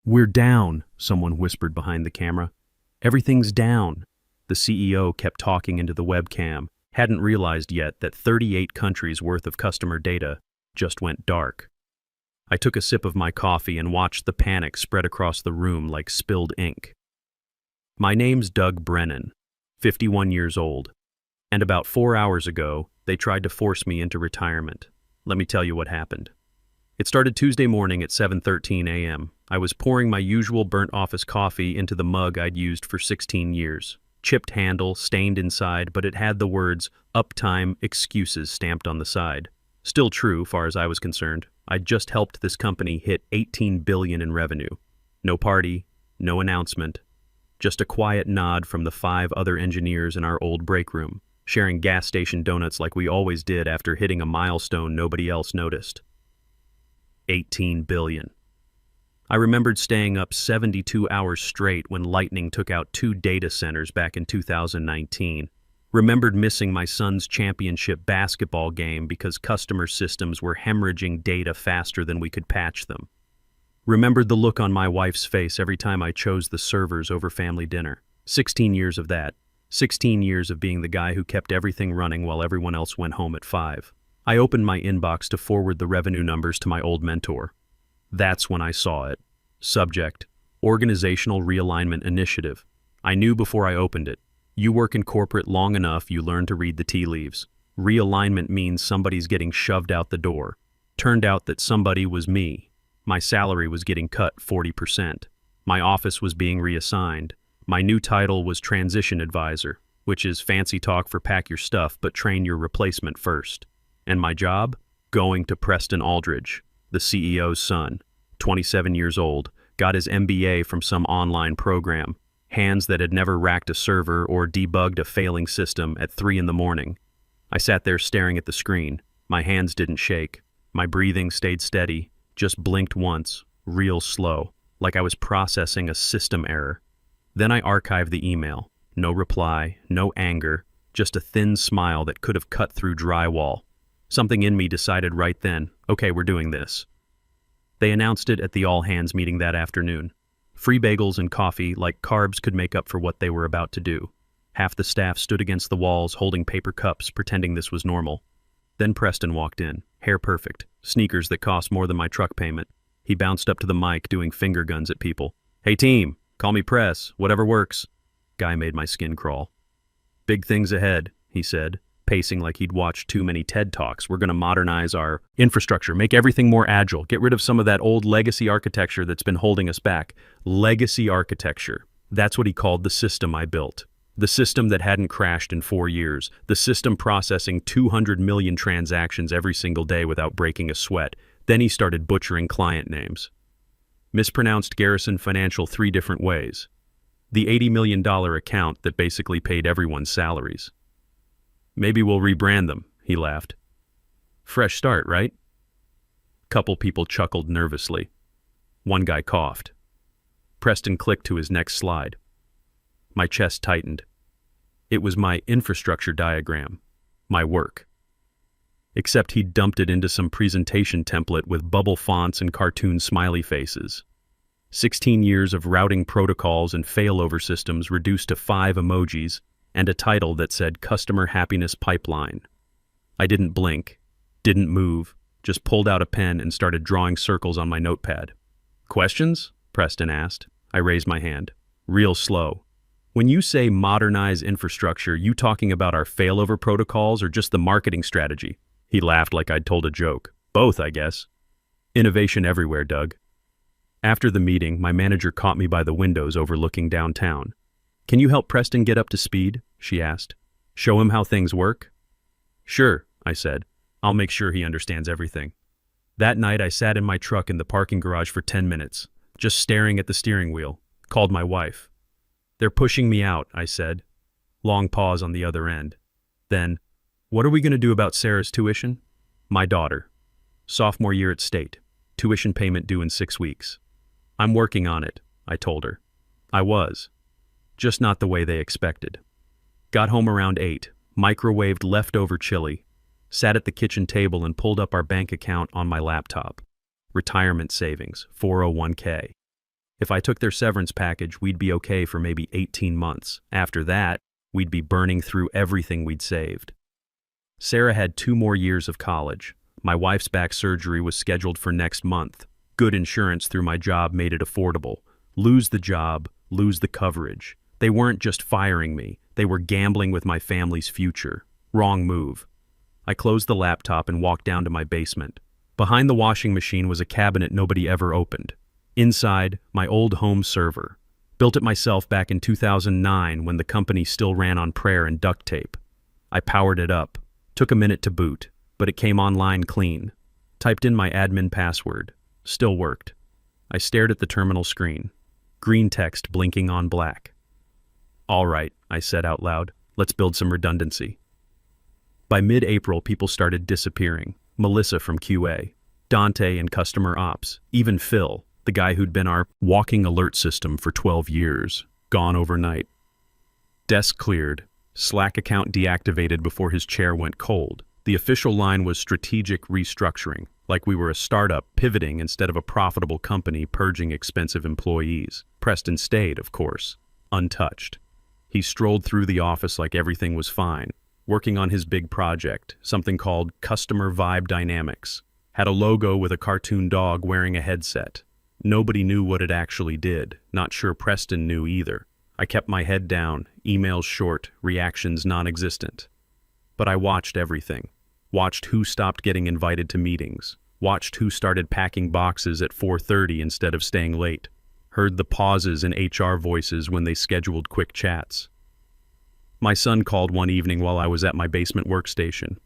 "We're down," someone whispered behind the camera. "Everything's down." The CEO kept talking into the webcam, hadn't realized yet that 38 countries' worth of customer data just went dark. I took a sip of my coffee and watched the panic spread across the room like spilled ink. My name's Doug Brennan, 51 years old, and about 4 hours ago, they tried to force me into retirement. Let me tell you what happened. It started Tuesday morning at 7:13 a.m. I was pouring my usual burnt office coffee into the mug I'd used for 16 years. Chipped handle, stained inside, but it had the words, "Uptime Excuses" stamped on the side. Still true, far as I was concerned. I'd just helped this company hit $18 billion in revenue. No party, no announcement. Just a quiet nod from the 5 other engineers in our old break room, sharing gas station donuts like we always did after hitting a milestone nobody else noticed. 18 billion. I remembered staying up 72 hours straight when lightning took out 2 data centers back in 2019. Remembered missing my son's championship basketball game because customer systems were hemorrhaging data faster than we could patch them. Remembered the look on my wife's face every time I chose the servers over family dinner. 16 years of that. 16 years of being the guy who kept everything running while everyone else went home at 5. I opened my inbox to forward the revenue numbers to my old mentor. That's when I saw it. Subject: Organizational Realignment Initiative. I knew before I opened it. You work in corporate long enough, you learn to read the tea leaves. Realignment means somebody's getting shoved out the door. Turned out that somebody was me. My salary was getting cut 40%. My office was being reassigned. My new title was Transition Advisor, which is fancy talk for pack your stuff but train your replacement first. And my job? Going to Preston Aldridge, the CEO's son, 27 years old, got his MBA from some online program, hands that had never racked a server or debugged a failing system at 3 in the morning. I sat there staring at the screen. My hands didn't shake. My breathing stayed steady, just blinked once, real slow, like I was processing a system error. Then I archived the email. No reply, no anger, just a thin smile that could have cut through drywall. Something in me decided right then, okay, we're doing this. They announced it at the all-hands meeting that afternoon. Free bagels and coffee, like carbs could make up for what they were about to do. Half the staff stood against the walls holding paper cups, pretending this was normal. Then Preston walked in, hair perfect, sneakers that cost more than my truck payment. He bounced up to the mic doing finger guns at people. "Hey team, call me Press, whatever works." Guy made my skin crawl. "Big things ahead," he said, pacing like he'd watched too many TED Talks. "We're going to modernize our infrastructure, make everything more agile, get rid of some of that old legacy architecture that's been holding us back." Legacy architecture. That's what he called the system I built. The system that hadn't crashed in 4 years. The system processing 200 million transactions every single day without breaking a sweat. Then he started butchering client names. Mispronounced Garrison Financial 3 different ways. The $80 million account that basically paid everyone's salaries. "Maybe we'll rebrand them," he laughed. "Fresh start, right?" Couple people chuckled nervously. One guy coughed. Preston clicked to his next slide. My chest tightened. It was my infrastructure diagram, my work. Except he'd dumped it into some presentation template with bubble fonts and cartoon smiley faces. 16 years of routing protocols and failover systems reduced to 5 emojis, and a title that said Customer Happiness Pipeline. I didn't blink, didn't move, just pulled out a pen and started drawing circles on my notepad. "Questions?" Preston asked. I raised my hand. Real slow. "When you say modernize infrastructure, you talking about our failover protocols or just the marketing strategy?" He laughed like I'd told a joke. "Both, I guess." "Innovation everywhere, Doug." After the meeting, my manager caught me by the windows overlooking downtown. "Can you help Preston get up to speed?" she asked. "Show him how things work?" "Sure," I said. "I'll make sure he understands everything." That night I sat in my truck in the parking garage for 10 minutes, just staring at the steering wheel. Called my wife. "They're pushing me out," I said. Long pause on the other end. Then, "What are we going to do about Sarah's tuition?" "My daughter. Sophomore year at State. Tuition payment due in 6 weeks." "I'm working on it," I told her. I was. Just not the way they expected. Got home around 8, microwaved leftover chili, sat at the kitchen table and pulled up our bank account on my laptop. Retirement savings, 401k. If I took their severance package, we'd be okay for maybe 18 months. After that, we'd be burning through everything we'd saved. Sarah had 2 more years of college. My wife's back surgery was scheduled for next month. Good insurance through my job made it affordable. Lose the job, lose the coverage. They weren't just firing me, they were gambling with my family's future. Wrong move. I closed the laptop and walked down to my basement. Behind the washing machine was a cabinet nobody ever opened. Inside, my old home server. Built it myself back in 2009 when the company still ran on prayer and duct tape. I powered it up. Took a minute to boot, but it came online clean. Typed in my admin password. Still worked. I stared at the terminal screen. Green text blinking on black. All right, I said out loud. Let's build some redundancy. By mid-April, people started disappearing. Melissa from QA, Dante in customer ops, even Phil, the guy who'd been our walking alert system for 12 years, gone overnight. Desk cleared, Slack account deactivated before his chair went cold. The official line was strategic restructuring, like we were a startup pivoting instead of a profitable company purging expensive employees. Preston stayed, of course, untouched. He strolled through the office like everything was fine, working on his big project, something called Customer Vibe Dynamics. Had a logo with a cartoon dog wearing a headset. Nobody knew what it actually did. Not sure Preston knew either. I kept my head down, emails short, reactions non-existent. But I watched everything. Watched who stopped getting invited to meetings. Watched who started packing boxes at 4:30 instead of staying late. Heard the pauses in HR voices when they scheduled quick chats. My son called one evening while I was at my basement workstation.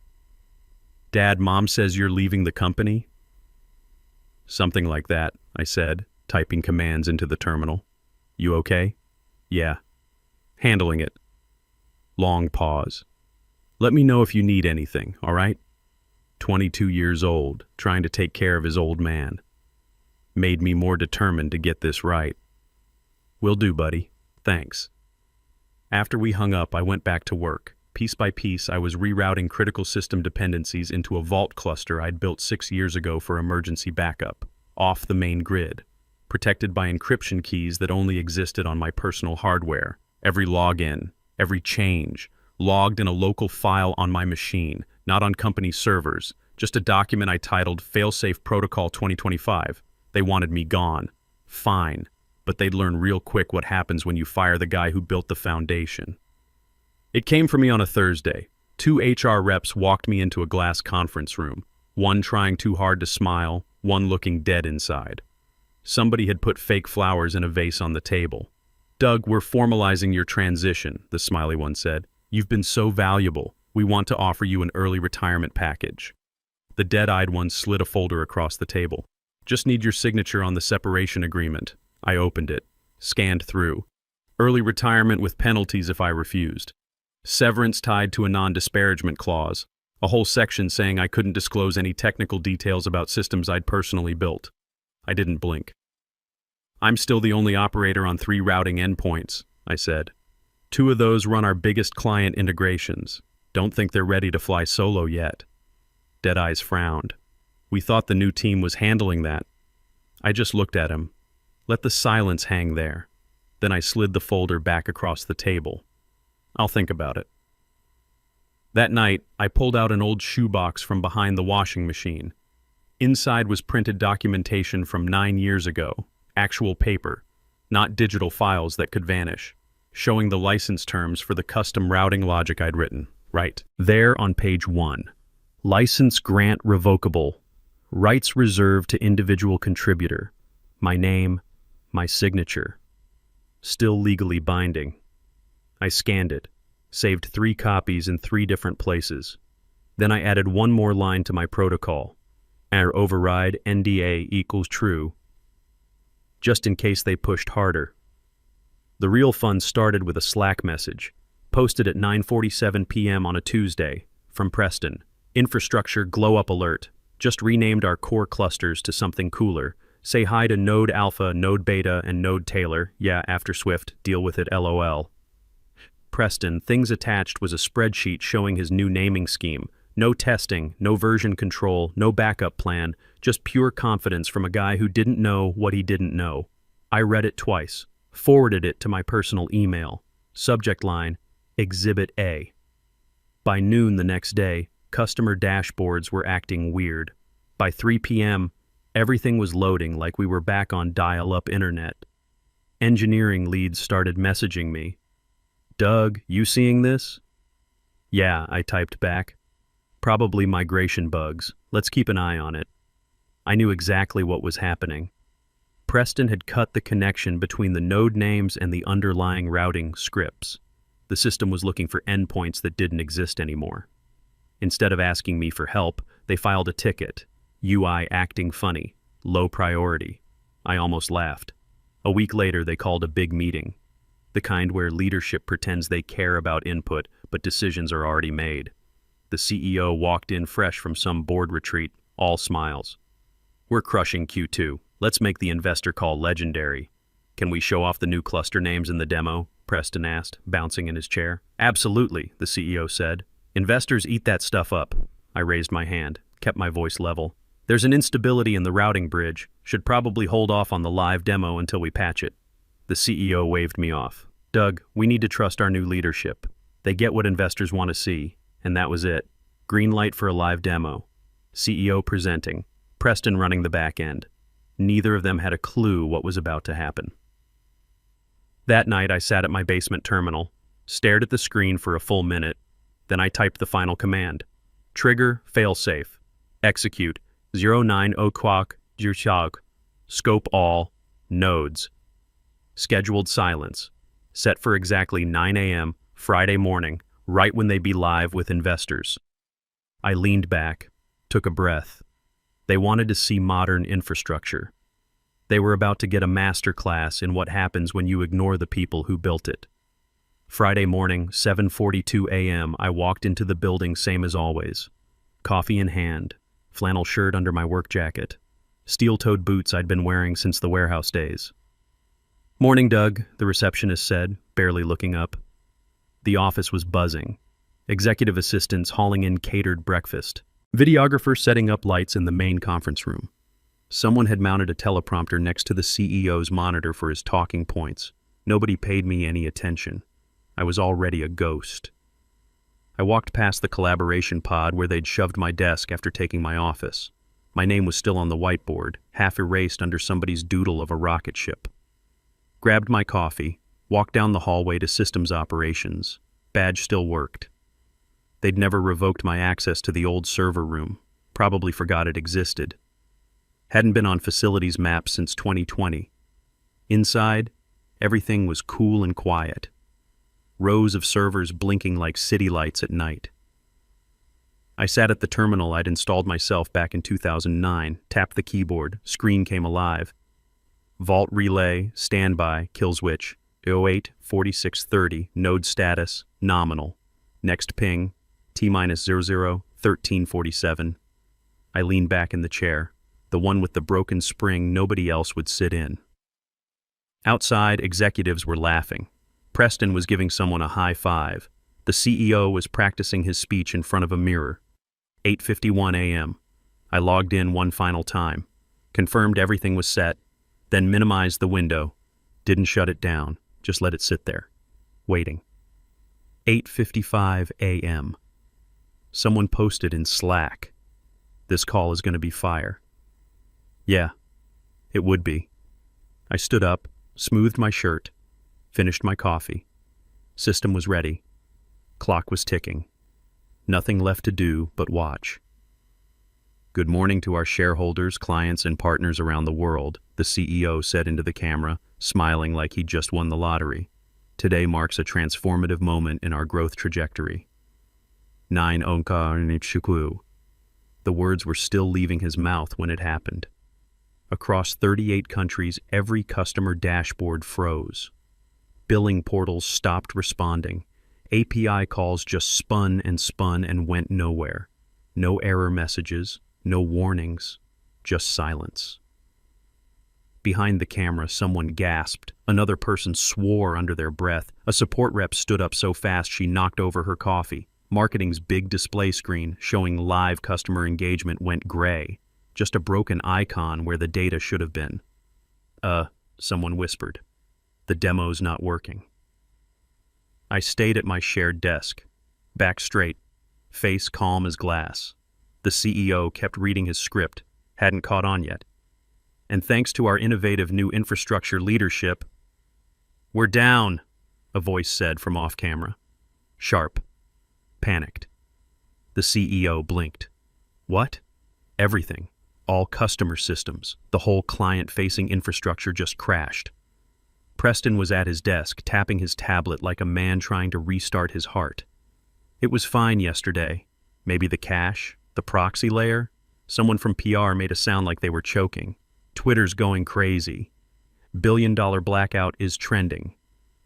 Dad, Mom says you're leaving the company? Something like that, I said, typing commands into the terminal. You okay? Yeah. Handling it. Long pause. Let me know if you need anything, all right? 22 years old, trying to take care of his old man. Made me more determined to get this right. Will do, buddy. Thanks. After we hung up, I went back to work. Piece by piece, I was rerouting critical system dependencies into a vault cluster I'd built 6 years ago for emergency backup, off the main grid, protected by encryption keys that only existed on my personal hardware. Every login, every change, logged in a local file on my machine, not on company servers, just a document I titled Failsafe Protocol 2025. They wanted me gone. Fine. But they'd learn real quick what happens when you fire the guy who built the foundation. It came for me on a Thursday. 2 HR reps walked me into a glass conference room, one trying too hard to smile, one looking dead inside. Somebody had put fake flowers in a vase on the table. Doug, we're formalizing your transition, the smiley one said. You've been so valuable. We want to offer you an early retirement package. The dead-eyed one slid a folder across the table. Just need your signature on the separation agreement. I opened it, scanned through. Early retirement with penalties if I refused. Severance tied to a non-disparagement clause. A whole section saying I couldn't disclose any technical details about systems I'd personally built. I didn't blink. I'm still the only operator on 3 routing endpoints, I said. 2 of those run our biggest client integrations. Don't think they're ready to fly solo yet. Deadeyes frowned. We thought the new team was handling that. I just looked at him. Let the silence hang there. Then I slid the folder back across the table. I'll think about it. That night, I pulled out an old shoebox from behind the washing machine. Inside was printed documentation from 9 years ago, actual paper, not digital files that could vanish, showing the license terms for the custom routing logic I'd written. Right there on page 1. License grant revocable. Rights reserved to individual contributor. My name, my signature. Still legally binding. I scanned it, saved 3 copies in 3 different places. Then I added one more line to my protocol. Our override NDA equals true, just in case they pushed harder. The real fun started with a Slack message, posted at 9:47 p.m. on a Tuesday, from Preston. Infrastructure glow up alert. Just renamed our core clusters to something cooler. Say hi to Node Alpha, Node Beta, and Node Taylor. Yeah, after Swift, deal with it LOL. Preston, things attached was a spreadsheet showing his new naming scheme. No testing, no version control, no backup plan, just pure confidence from a guy who didn't know what he didn't know. I read it twice, forwarded it to my personal email. Subject line, Exhibit A. By noon the next day, customer dashboards were acting weird. By 3 p.m., everything was loading like we were back on dial-up internet. Engineering leads started messaging me. "Doug, you seeing this?" "Yeah," I typed back. "Probably migration bugs. Let's keep an eye on it." I knew exactly what was happening. Preston had cut the connection between the node names and the underlying routing scripts. The system was looking for endpoints that didn't exist anymore. Instead of asking me for help, they filed a ticket. UI acting funny. Low priority. I almost laughed. A week later, they called a big meeting. The kind where leadership pretends they care about input, but decisions are already made. The CEO walked in fresh from some board retreat, all smiles. "We're crushing Q2. Let's make the investor call legendary." "Can we show off the new cluster names in the demo?" Preston asked, bouncing in his chair. "Absolutely," the CEO said. "Investors eat that stuff up." I raised my hand, kept my voice level. "There's an instability in the routing bridge. Should probably hold off on the live demo until we patch it." The CEO waved me off. "Doug, we need to trust our new leadership. They get what investors want to see." And that was it. Green light for a live demo. CEO presenting. Preston running the back end. Neither of them had a clue what was about to happen. That night, I sat at my basement terminal, stared at the screen for a full minute, then I typed the final command. Trigger, failsafe. Execute, 09 o'clock, scope all, nodes. Scheduled silence, set for exactly 9 a.m. Friday morning, right when they be live with investors. I leaned back, took a breath. They wanted to see modern infrastructure. They were about to get a master class in what happens when you ignore the people who built it. Friday morning, 7:42 a.m., I walked into the building same as always. Coffee in hand, flannel shirt under my work jacket, steel-toed boots I'd been wearing since the warehouse days. "Morning, Doug," the receptionist said, barely looking up. The office was buzzing. Executive assistants hauling in catered breakfast. Videographer setting up lights in the main conference room. Someone had mounted a teleprompter next to the CEO's monitor for his talking points. Nobody paid me any attention. I was already a ghost. I walked past the collaboration pod where they'd shoved my desk after taking my office. My name was still on the whiteboard, half erased under somebody's doodle of a rocket ship. Grabbed my coffee, walked down the hallway to systems operations. Badge still worked. They'd never revoked my access to the old server room. Probably forgot it existed. Hadn't been on facilities maps since 2020. Inside, everything was cool and quiet. Rows of servers blinking like city lights at night. I sat at the terminal I'd installed myself back in 2009, tapped the keyboard, screen came alive. Vault relay, standby, kill switch, 08-4630, node status, nominal. Next ping, T-00, 1347. I leaned back in the chair, the one with the broken spring nobody else would sit in. Outside, executives were laughing. Preston was giving someone a high five. The CEO was practicing his speech in front of a mirror. 8:51 a.m. I logged in one final time, confirmed everything was set, then minimized the window, didn't shut it down, just let it sit there, waiting. 8:55 a.m. Someone posted in Slack, "This call is going to be fire." Yeah, it would be. I stood up, smoothed my shirt, finished my coffee. System was ready. Clock was ticking. Nothing left to do but watch. "Good morning to our shareholders, clients, and partners around the world," the CEO said into the camera, smiling like he'd just won the lottery. "Today marks a transformative moment in our growth trajectory." 9 onka. The words were still leaving his mouth when it happened. Across 38 countries, every customer dashboard froze. Billing portals stopped responding. API calls just spun and went nowhere. No error messages, no warnings, just silence. Behind the camera, someone gasped. Another person swore under their breath. A support rep stood up so fast she knocked over her coffee. Marketing's big display screen showing live customer engagement went gray. Just a broken icon where the data should have been. someone whispered. The demo's not working. I stayed at my shared desk, back straight, face calm as glass. The CEO kept reading his script, hadn't caught on yet. And thanks to our innovative new infrastructure leadership, "We're down," a voice said from off-camera. Sharp. Panicked. The CEO blinked. What? Everything. All customer systems, the whole client-facing infrastructure just crashed. Preston was at his desk, tapping his tablet like a man trying to restart his heart. It was fine yesterday. Maybe the cache, the proxy layer? Someone from PR made a sound like they were choking. Twitter's going crazy. Billion-dollar blackout is trending.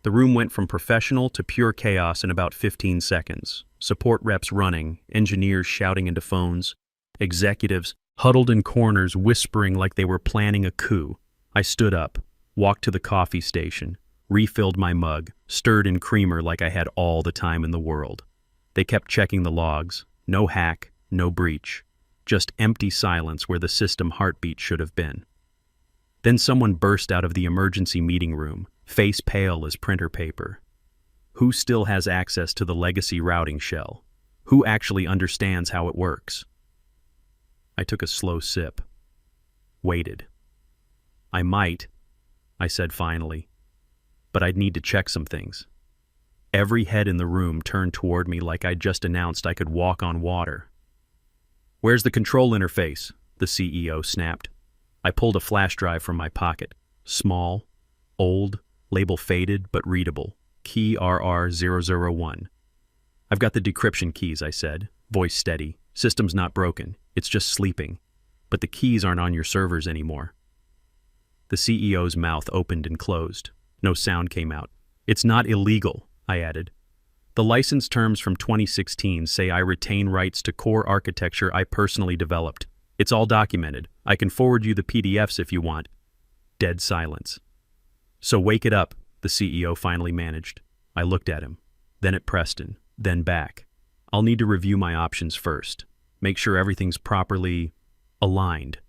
The room went from professional to pure chaos in about 15 seconds. Support reps running, engineers shouting into phones, executives huddled in corners whispering like they were planning a coup. I stood up, walked to the coffee station, refilled my mug, stirred in creamer like I had all the time in the world. They kept checking the logs. No hack, no breach. Just empty silence where the system heartbeat should have been. Then someone burst out of the emergency meeting room, face pale as printer paper. Who still has access to the legacy routing shell? Who actually understands how it works? I took a slow sip. Waited. I might, I said finally, but I'd need to check some things. Every head in the room turned toward me like I'd just announced I could walk on water. "Where's the control interface?" the CEO snapped. I pulled a flash drive from my pocket. Small, old, label faded but readable. Key RR001. "I've got the decryption keys," I said, voice steady. "System's not broken. It's just sleeping. But the keys aren't on your servers anymore." The CEO's mouth opened and closed. No sound came out. "It's not illegal," I added. "The license terms from 2016 say I retain rights to core architecture I personally developed. It's all documented. I can forward you the PDFs if you want." Dead silence. "So wake it up," the CEO finally managed. I looked at him, then at Preston, then back. "I'll need to review my options first. Make sure everything's properly aligned."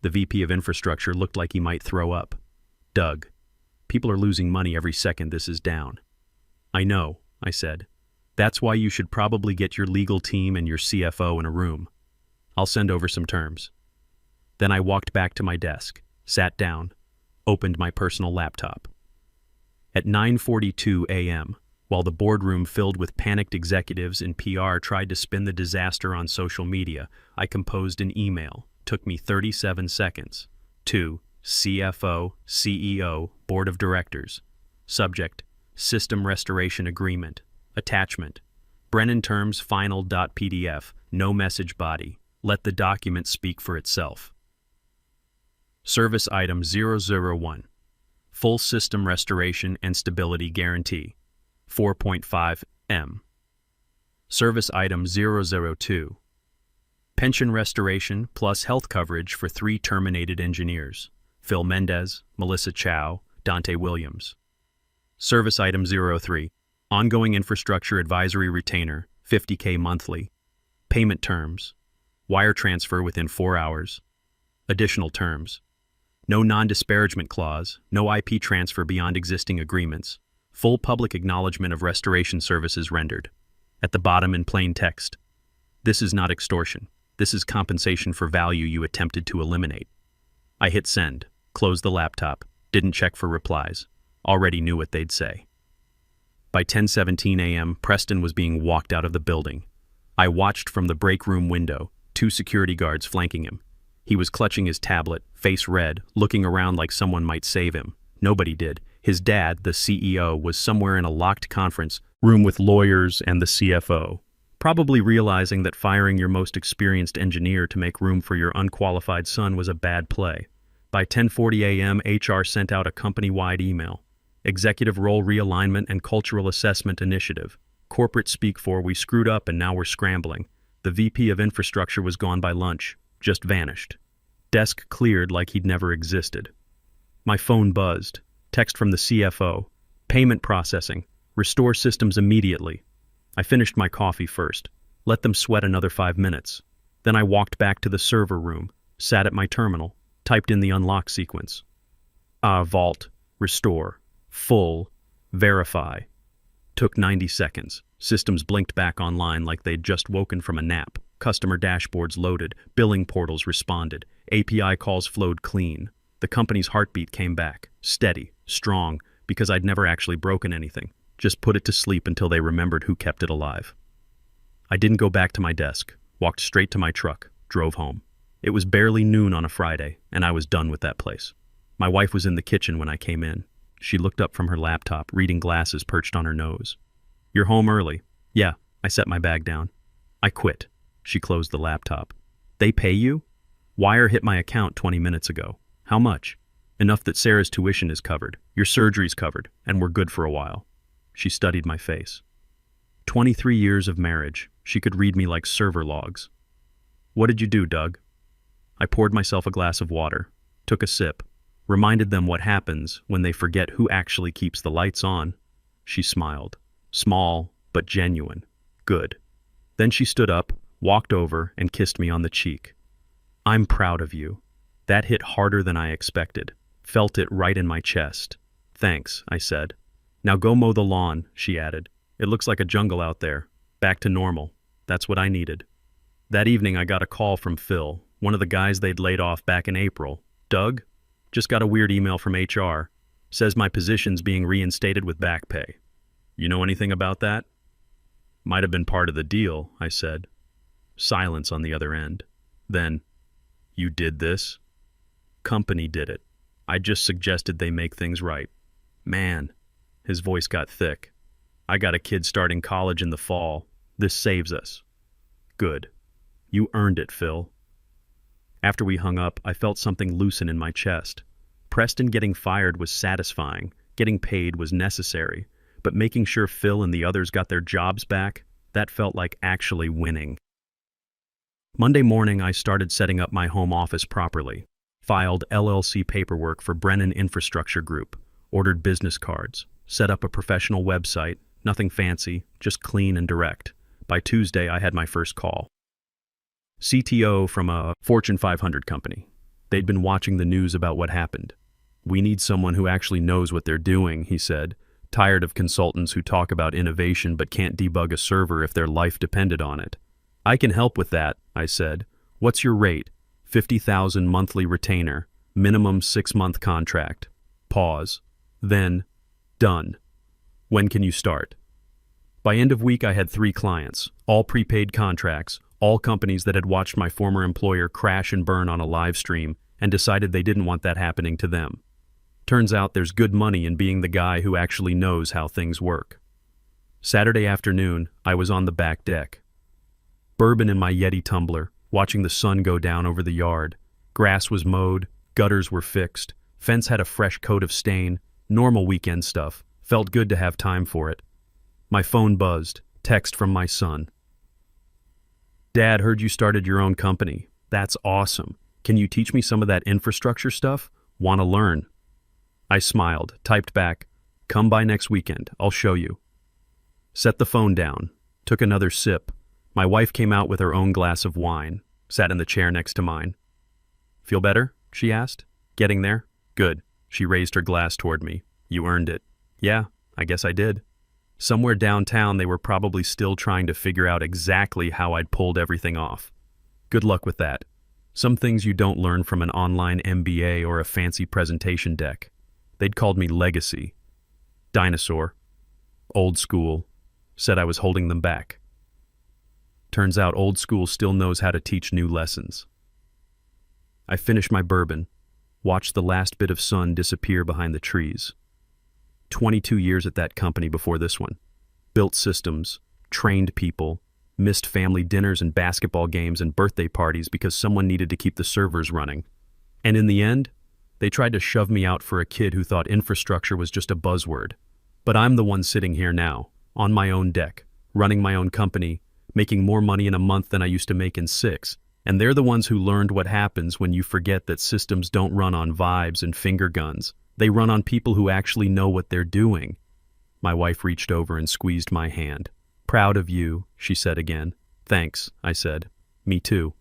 The VP of infrastructure looked like he might throw up. "Doug, people are losing money every second this is down." "I know," I said. "That's why you should probably get your legal team and your CFO in a room. I'll send over some terms." Then I walked back to my desk, sat down, opened my personal laptop. At 9:42 a.m., while the boardroom filled with panicked executives and PR tried to spin the disaster on social media, I composed an email. Took me 37 seconds. To CFO, CEO, Board of Directors. Subject: System Restoration Agreement. Attachment: Brennan Terms Final.pdf. No message body. Let the document speak for itself. Service Item 001. Full System Restoration and Stability Guarantee. 4.5 M. Service Item 002. Pension restoration plus health coverage for 3 terminated engineers: Phil Mendez, Melissa Chow, Dante Williams. Service Item 03. Ongoing infrastructure advisory retainer, $50K monthly. Payment terms: wire transfer within 4 hours. Additional terms: no non-disparagement clause, no IP transfer beyond existing agreements. Full public acknowledgement of restoration services rendered. At the bottom in plain text: this is not extortion. This is compensation for value you attempted to eliminate. I hit send, closed the laptop, didn't check for replies. Already knew what they'd say. By 10:17 a.m., Preston was being walked out of the building. I watched from the break room window, 2 security guards flanking him. He was clutching his tablet, face red, looking around like someone might save him. Nobody did. His dad, the CEO, was somewhere in a locked conference room with lawyers and the CFO, probably realizing that firing your most experienced engineer to make room for your unqualified son was a bad play. By 10:40 a.m., HR sent out a company-wide email. Executive Role Realignment and Cultural Assessment Initiative. Corporate speak for "we screwed up and now we're scrambling." The VP of infrastructure was gone by lunch, just vanished. Desk cleared like he'd never existed. My phone buzzed. Text from the CFO. Payment processing. Restore systems immediately. I finished my coffee first. Let them sweat another 5 minutes. Then I walked back to the server room, sat at my terminal, typed in the unlock sequence. Vault, restore, full, verify. Took 90 seconds. Systems blinked back online like they'd just woken from a nap. Customer dashboards loaded, billing portals responded, API calls flowed clean. The company's heartbeat came back, steady, strong, because I'd never actually broken anything. Just put it to sleep until they remembered who kept it alive. I didn't go back to my desk, walked straight to my truck, drove home. It was barely noon on a Friday, and I was done with that place. My wife was in the kitchen when I came in. She looked up from her laptop, reading glasses perched on her nose. "You're home early." "Yeah." I set my bag down. "I quit." She closed the laptop. "They pay you?" "Wire hit my account 20 minutes ago." "How much?" "Enough that Sarah's tuition is covered, your surgery's covered, and we're good for a while." She studied my face. 23 years of marriage. She could read me like server logs. "What did you do, Doug?" I poured myself a glass of water, took a sip, reminded them what happens when they forget who actually keeps the lights on. She smiled. Small, but genuine. Good. Then she stood up, walked over, and kissed me on the cheek. "I'm proud of you." That hit harder than I expected. Felt it right in my chest. "Thanks," I said. "Now go mow the lawn," she added. "It looks like a jungle out there. Back to normal." That's what I needed. That evening I got a call from Phil, one of the guys they'd laid off back in April. "Doug, just got a weird email from HR. Says my position's being reinstated with back pay. You know anything about that?" "Might have been part of the deal," I said. Silence on the other end. Then, "You did this?" "Company did it. I just suggested they make things right." "Man," his voice got thick. "I got a kid starting college in the fall. This saves us." "Good. You earned it, Phil." After we hung up, I felt something loosen in my chest. Preston getting fired was satisfying, getting paid was necessary, but making sure Phil and the others got their jobs back, that felt like actually winning. Monday morning, I started setting up my home office properly, filed LLC paperwork for Brennan Infrastructure Group, ordered business cards, set up a professional website, nothing fancy, just clean and direct. By Tuesday, I had my first call. CTO from a Fortune 500 company. They'd been watching the news about what happened. "We need someone who actually knows what they're doing," he said, tired of consultants who talk about innovation but can't debug a server if their life depended on it. "I can help with that," I said. "What's your rate?" $50,000 monthly retainer, minimum 6-month contract. Pause. Then, "Done. When can you start?" By end of week, I had 3 clients, all prepaid contracts, all companies that had watched my former employer crash and burn on a live stream and decided they didn't want that happening to them. Turns out there's good money in being the guy who actually knows how things work. Saturday afternoon, I was on the back deck. Bourbon in my Yeti tumbler, watching the sun go down over the yard. Grass was mowed, gutters were fixed, fence had a fresh coat of stain, normal weekend stuff. Felt good to have time for it. My phone buzzed, text from my son. "Dad, heard you started your own company. That's awesome. Can you teach me some of that infrastructure stuff? Want to learn." I smiled, typed back, "Come by next weekend, I'll show you." Set the phone down, took another sip. My wife came out with her own glass of wine, sat in the chair next to mine. "Feel better?" she asked. "Getting there?" "Good." She raised her glass toward me. "You earned it." "Yeah, I guess I did." Somewhere downtown, they were probably still trying to figure out exactly how I'd pulled everything off. Good luck with that. Some things you don't learn from an online MBA or a fancy presentation deck. They'd called me legacy. Dinosaur. Old school. Said I was holding them back. Turns out old school still knows how to teach new lessons. I finished my bourbon, watched the last bit of sun disappear behind the trees. 22 years at that company before this one. Built systems, trained people, missed family dinners and basketball games and birthday parties because someone needed to keep the servers running. And in the end, they tried to shove me out for a kid who thought infrastructure was just a buzzword. But I'm the one sitting here now, on my own deck, running my own company, making more money in a month than I used to make in 6. And they're the ones who learned what happens when you forget that systems don't run on vibes and finger guns. They run on people who actually know what they're doing. My wife reached over and squeezed my hand. "Proud of you," she said again. "Thanks," I said. "Me too."